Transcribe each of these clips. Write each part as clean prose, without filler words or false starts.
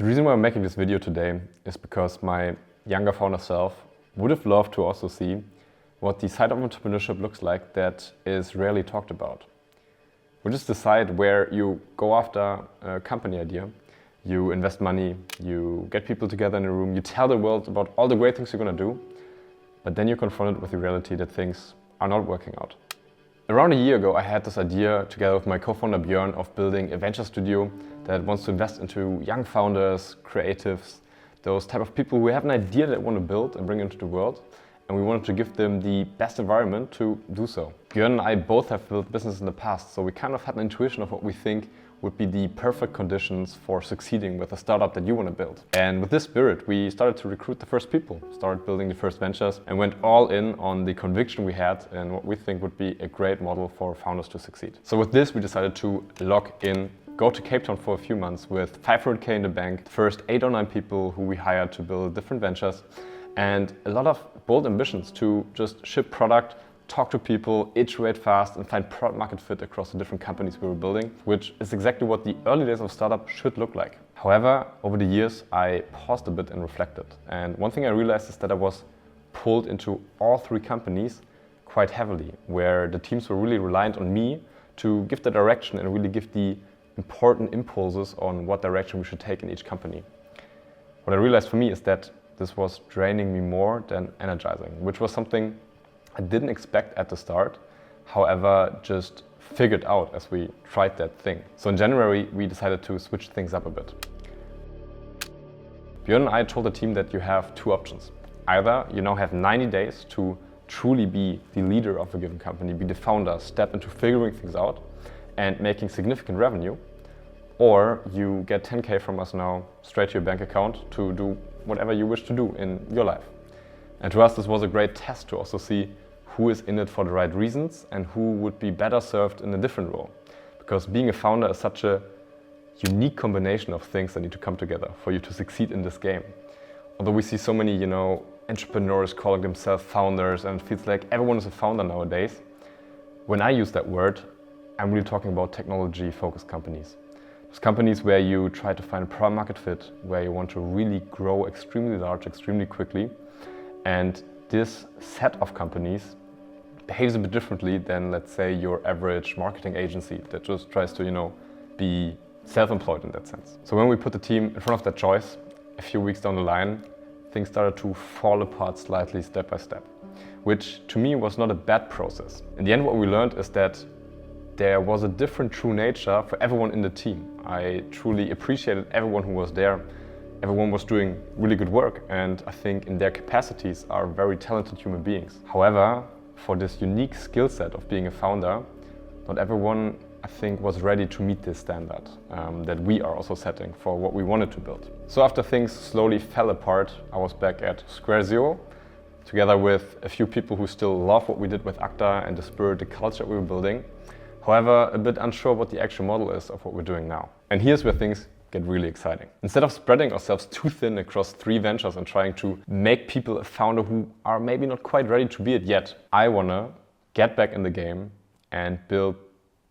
The reason why I'm making this video today is because my younger founder self would have loved to also see what the side of entrepreneurship looks like that is rarely talked about. Which is the side where you go after a company idea, you invest money, you get people together in a room, you tell the world about all the great things you're going to do, but then you're confronted with the reality that things are not working out. Around a year ago, I had this idea together with my co-founder Björn of building a venture studio that wants to invest into young founders, creatives, those type of people who have an idea that they want to build and bring into the world. And we wanted to give them the best environment to do so. Björn and I both have built businesses in the past, so we kind of had an intuition of what we think would be the perfect conditions for succeeding with a startup that you want to build. And with this spirit, we started to recruit the first people, started building the first ventures, and went all in on the conviction we had and what we think would be a great model for founders to succeed. So with this, we decided to lock in, go to Cape Town for a few months with 500K in the bank, the first 8 or 9 people who we hired to build different ventures, and a lot of bold ambitions to just ship product, talk to people, iterate fast, and find product market fit across the different companies we were building, which is exactly what the early days of startup should look like. However, over the years, I paused a bit and reflected. And one thing I realized is that I was pulled into all 3 companies quite heavily, where the teams were really reliant on me to give the direction and really give the important impulses on what direction we should take in each company. What I realized for me is that this was draining me more than energizing, which was something I didn't expect at the start, however, just figured out as we tried that thing. So in January, we decided to switch things up a bit. Björn and I told the team that you have 2 options. Either you now have 90 days to truly be the leader of a given company, be the founder, step into figuring things out and making significant revenue, or you get 10K from us now straight to your bank account to do whatever you wish to do in your life. And to us, this was a great test to also see who is in it for the right reasons and who would be better served in a different role. Because being a founder is such a unique combination of things that need to come together for you to succeed in this game. Although we see so many, entrepreneurs calling themselves founders, and it feels like everyone is a founder nowadays. When I use that word, I'm really talking about technology-focused companies. Those companies where you try to find a product market fit, where you want to really grow extremely large, extremely quickly. And this set of companies behaves a bit differently than, let's say, your average marketing agency that just tries to, be self-employed in that sense. So when we put the team in front of that choice, a few weeks down the line, things started to fall apart slightly step by step, which to me was not a bad process. In the end, what we learned is that there was a different true nature for everyone in the team. I truly appreciated everyone who was there. Everyone was doing really good work, and I think in their capacities are very talented human beings. However, for this unique skill set of being a founder, not everyone, I think, was ready to meet this standard that we are also setting for what we wanted to build. So after things slowly fell apart, I was back at square zero, together with a few people who still love what we did with Acta and the spirit, the culture we were building. However, a bit unsure what the actual model is of what we're doing now. And here's where things get really exciting. Instead of spreading ourselves too thin across 3 ventures and trying to make people a founder who are maybe not quite ready to be it yet, I wanna get back in the game and build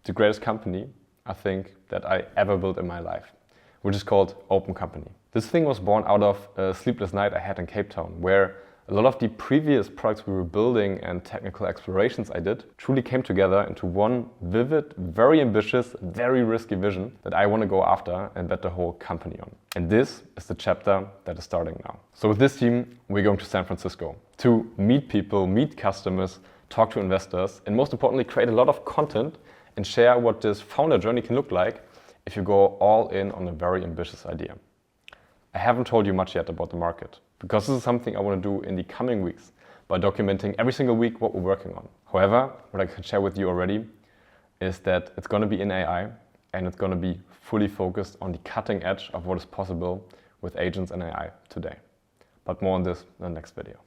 the greatest company I think that I ever built in my life, which is called OpenCompany. This thing was born out of a sleepless night I had in Cape Town, where a lot of the previous products we were building and technical explorations I did truly came together into one vivid, very ambitious, very risky vision that I want to go after and bet the whole company on. And this is the chapter that is starting now. So with this team, we're going to San Francisco to meet people, meet customers, talk to investors, and most importantly, create a lot of content and share what this founder journey can look like if you go all in on a very ambitious idea. I haven't told you much yet about the market, because this is something I want to do in the coming weeks by documenting every single week what we're working on. However, what I can share with you already is that it's going to be in AI, and it's going to be fully focused on the cutting edge of what is possible with agents and AI today. But more on this in the next video.